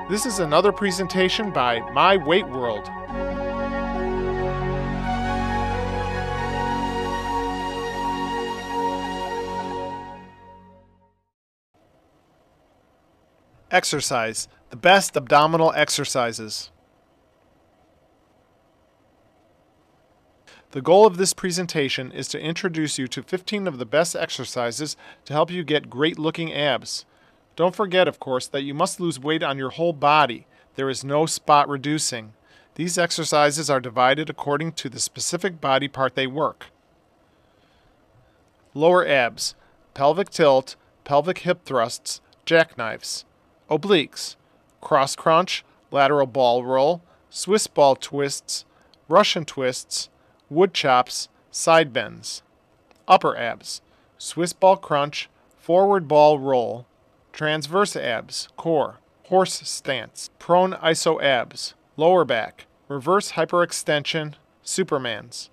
This is another presentation by My Weight World. Exercise. The best abdominal exercises. The goal of this presentation is to introduce you to 15 of the best exercises to help you get great-looking abs. Don't forget, of course, that you must lose weight on your whole body. There is no spot reducing. These exercises are divided according to the specific body part they work. Lower abs, pelvic tilt, pelvic hip thrusts, jackknives. Obliques, cross crunch, lateral ball roll, Swiss ball twists, Russian twists, wood chops, side bends. Upper abs, Swiss ball crunch, forward ball roll, transverse abs, core, horse stance, prone iso abs, lower back, reverse hyperextension, Supermans.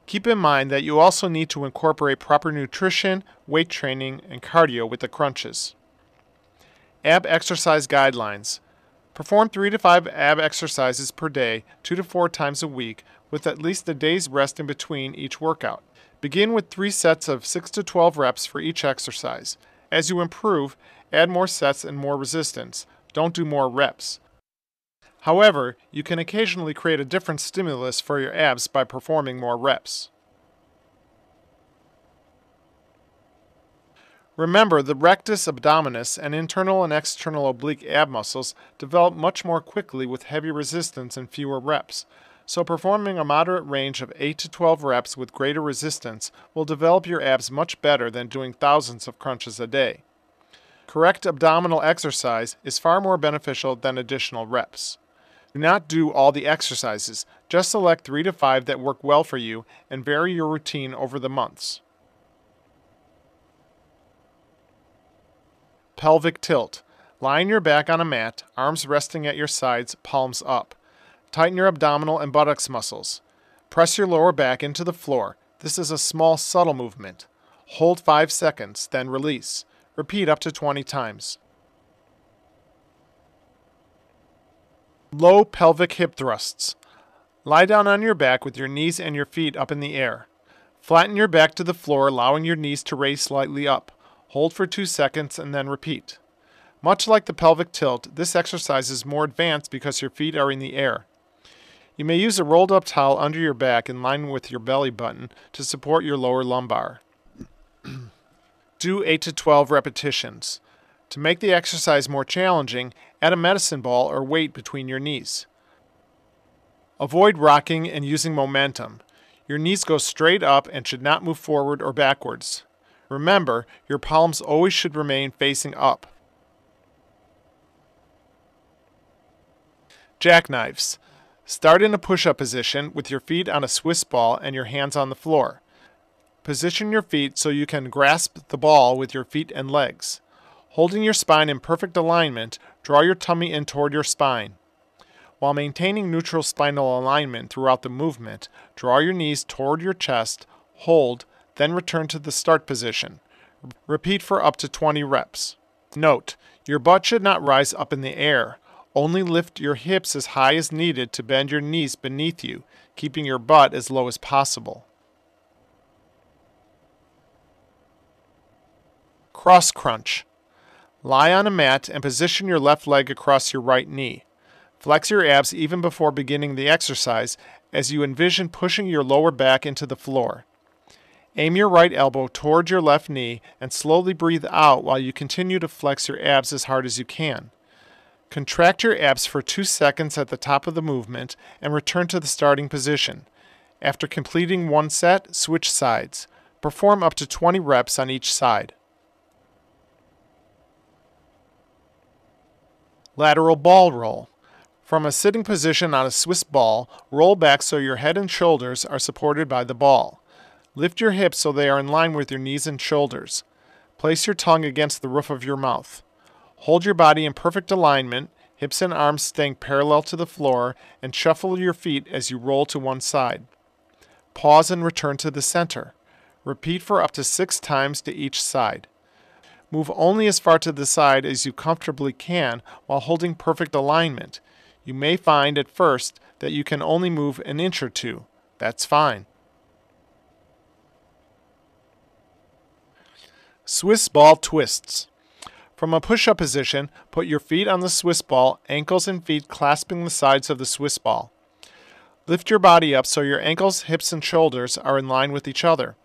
Keep in mind that you also need to incorporate proper nutrition, weight training, and cardio with the crunches. Ab exercise guidelines. Perform 3 to 5 ab exercises per day, 2 to 4 times a week, with at least a day's rest in between each workout. Begin with 3 sets of 6 to 12 reps for each exercise. As you improve, add more sets and more resistance. Don't do more reps. However, you can occasionally create a different stimulus for your abs by performing more reps. Remember, the rectus abdominis and internal and external oblique ab muscles develop much more quickly with heavy resistance and fewer reps. So performing a moderate range of 8 to 12 reps with greater resistance will develop your abs much better than doing thousands of crunches a day. Correct abdominal exercise is far more beneficial than additional reps. Do not do all the exercises, just select 3 to 5 that work well for you and vary your routine over the months. Pelvic tilt. Lie on your back on a mat, arms resting at your sides, palms up. Tighten your abdominal and buttocks muscles. Press your lower back into the floor. This is a small, subtle movement. Hold 5 seconds, then release. Repeat up to 20 times. Low pelvic hip thrusts. Lie down on your back with your knees and your feet up in the air. Flatten your back to the floor, allowing your knees to raise slightly up. Hold for 2 seconds and then repeat. Much like the pelvic tilt, this exercise is more advanced because your feet are in the air. You may use a rolled up towel under your back in line with your belly button to support your lower lumbar. Do 8 to 12 repetitions. To make the exercise more challenging, add a medicine ball or weight between your knees. Avoid rocking and using momentum. Your knees go straight up and should not move forward or backwards. Remember, your palms always should remain facing up. Jackknives. Start in a push-up position with your feet on a Swiss ball and your hands on the floor. Position your feet so you can grasp the ball with your feet and legs. Holding your spine in perfect alignment, draw your tummy in toward your spine. While maintaining neutral spinal alignment throughout the movement, draw your knees toward your chest, hold, then return to the start position. Repeat for up to 20 reps. Note, your butt should not rise up in the air. Only lift your hips as high as needed to bend your knees beneath you, keeping your butt as low as possible. Cross crunch. Lie on a mat and position your left leg across your right knee. Flex your abs even before beginning the exercise as you envision pushing your lower back into the floor. Aim your right elbow toward your left knee and slowly breathe out while you continue to flex your abs as hard as you can. Contract your abs for 2 seconds at the top of the movement and return to the starting position. After completing 1 set, switch sides. Perform up to 20 reps on each side. Lateral ball roll. From a sitting position on a Swiss ball, roll back so your head and shoulders are supported by the ball. Lift your hips so they are in line with your knees and shoulders. Place your tongue against the roof of your mouth. Hold your body in perfect alignment, hips and arms staying parallel to the floor, and shuffle your feet as you roll to one side. Pause and return to the center. Repeat for up to 6 times to each side. Move only as far to the side as you comfortably can while holding perfect alignment. You may find at first that you can only move an inch or two. That's fine. Swiss ball twists. From a push-up position, put your feet on the Swiss ball, ankles and feet clasping the sides of the Swiss ball. Lift your body up so your ankles, hips, and shoulders are in line with each other.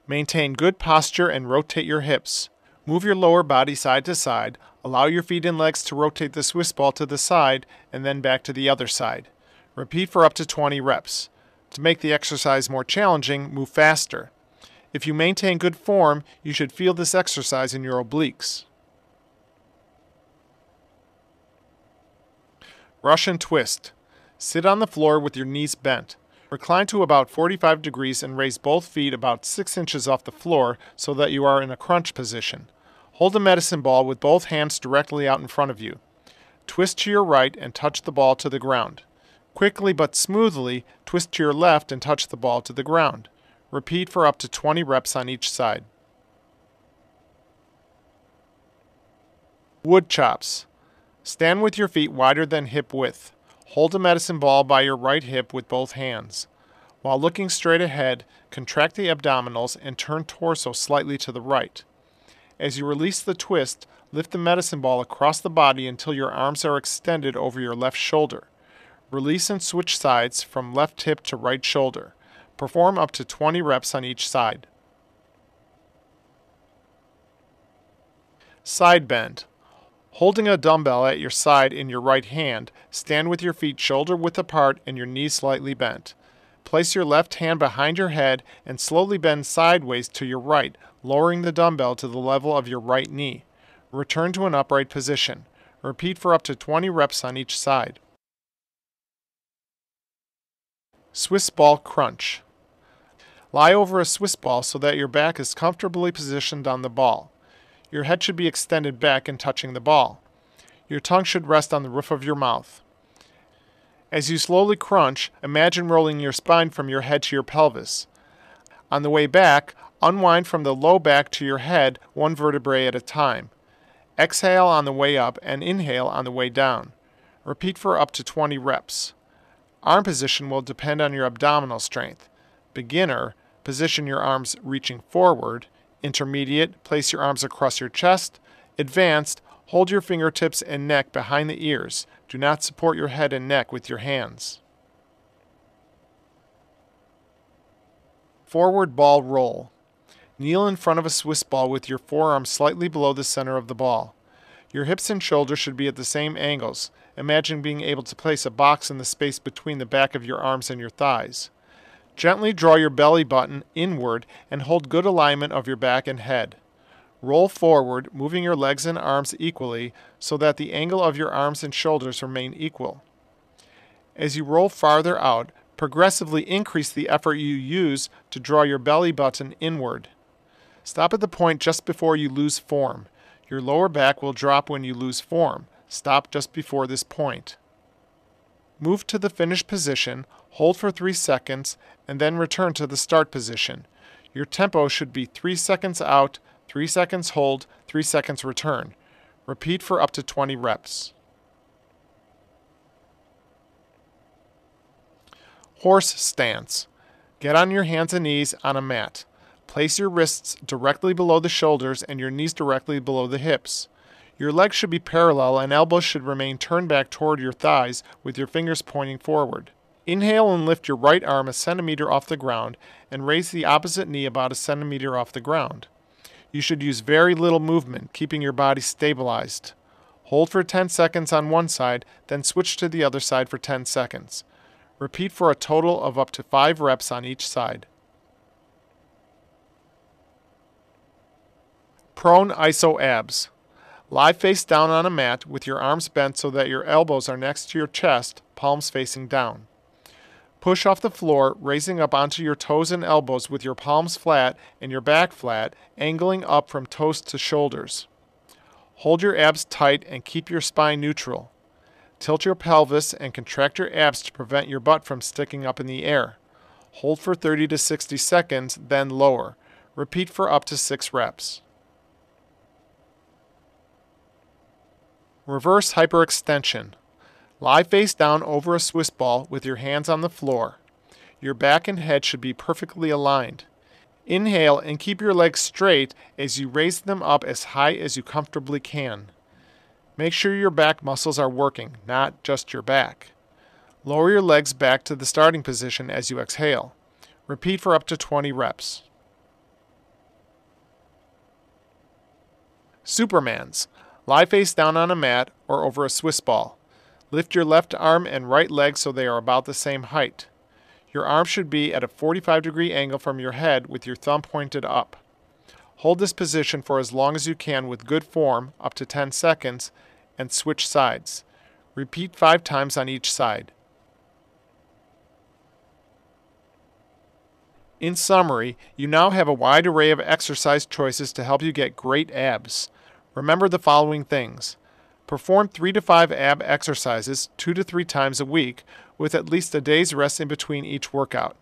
Maintain good posture and rotate your hips. Move your lower body side to side. Allow your feet and legs to rotate the Swiss ball to the side and then back to the other side. Repeat for up to 20 reps. To make the exercise more challenging, move faster. If you maintain good form, you should feel this exercise in your obliques. Russian twist. Sit on the floor with your knees bent. Recline to about 45 degrees and raise both feet about 6 inches off the floor so that you are in a crunch position. Hold a medicine ball with both hands directly out in front of you. Twist to your right and touch the ball to the ground. Quickly but smoothly, twist to your left and touch the ball to the ground. Repeat for up to 20 reps on each side. Wood chops. Stand with your feet wider than hip width. Hold a medicine ball by your right hip with both hands. While looking straight ahead, contract the abdominals and turn torso slightly to the right. As you release the twist, lift the medicine ball across the body until your arms are extended over your left shoulder. Release and switch sides from left hip to right shoulder. Perform up to 20 reps on each side. Side bend. Holding a dumbbell at your side in your right hand, stand with your feet shoulder-width apart and your knees slightly bent. Place your left hand behind your head and slowly bend sideways to your right, lowering the dumbbell to the level of your right knee. Return to an upright position. Repeat for up to 20 reps on each side. Swiss ball crunch. Lie over a Swiss ball so that your back is comfortably positioned on the ball. Your head should be extended back and touching the ball. Your tongue should rest on the roof of your mouth. As you slowly crunch, imagine rolling your spine from your head to your pelvis. On the way back, unwind from the low back to your head, one vertebrae at a time. Exhale on the way up and inhale on the way down. Repeat for up to 20 reps. Arm position will depend on your abdominal strength. Beginner, position your arms reaching forward. Intermediate, place your arms across your chest. Advanced, hold your fingertips and neck behind the ears. Do not support your head and neck with your hands. Forward ball roll. Kneel in front of a Swiss ball with your forearms slightly below the center of the ball. Your hips and shoulders should be at the same angles. Imagine being able to place a box in the space between the back of your arms and your thighs. Gently draw your belly button inward and hold good alignment of your back and head. Roll forward, moving your legs and arms equally so that the angle of your arms and shoulders remain equal. As you roll farther out, progressively increase the effort you use to draw your belly button inward. Stop at the point just before you lose form. Your lower back will drop when you lose form. Stop just before this point. Move to the finish position, hold for 3 seconds, and then return to the start position. Your tempo should be 3 seconds out, 3 seconds hold, 3 seconds return. Repeat for up to 20 reps. Horse stance. Get on your hands and knees on a mat. Place your wrists directly below the shoulders and your knees directly below the hips. Your legs should be parallel and elbows should remain turned back toward your thighs with your fingers pointing forward. Inhale and lift your right arm a centimeter off the ground and raise the opposite knee about a centimeter off the ground. You should use very little movement, keeping your body stabilized. Hold for 10 seconds on one side, then switch to the other side for 10 seconds. Repeat for a total of up to 5 reps on each side. Prone iso abs. Lie face down on a mat with your arms bent so that your elbows are next to your chest, palms facing down. Push off the floor, raising up onto your toes and elbows with your palms flat and your back flat, angling up from toes to shoulders. Hold your abs tight and keep your spine neutral. Tilt your pelvis and contract your abs to prevent your butt from sticking up in the air. Hold for 30 to 60 seconds, then lower. Repeat for up to 6 reps. Reverse hyperextension. Lie face down over a Swiss ball with your hands on the floor. Your back and head should be perfectly aligned. Inhale and keep your legs straight as you raise them up as high as you comfortably can. Make sure your back muscles are working, not just your back. Lower your legs back to the starting position as you exhale. Repeat for up to 20 reps. Supermans. Lie face down on a mat or over a Swiss ball. Lift your left arm and right leg so they are about the same height. Your arm should be at a 45-degree angle from your head with your thumb pointed up. Hold this position for as long as you can with good form, up to 10 seconds, and switch sides. Repeat 5 times on each side. In summary, you now have a wide array of exercise choices to help you get great abs. Remember the following things. Perform 3 to 5 ab exercises 2 to 3 times a week with at least a day's rest in between each workout.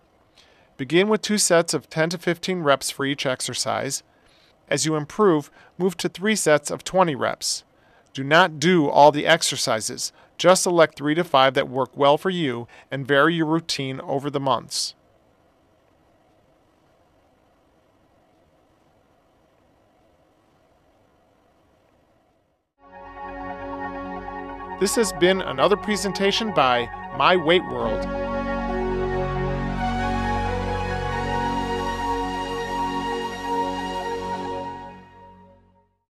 Begin with 2 sets of 10 to 15 reps for each exercise. As you improve, move to 3 sets of 20 reps. Do not do all the exercises. Just select 3 to 5 that work well for you and vary your routine over the months. This has been another presentation by My Weight World.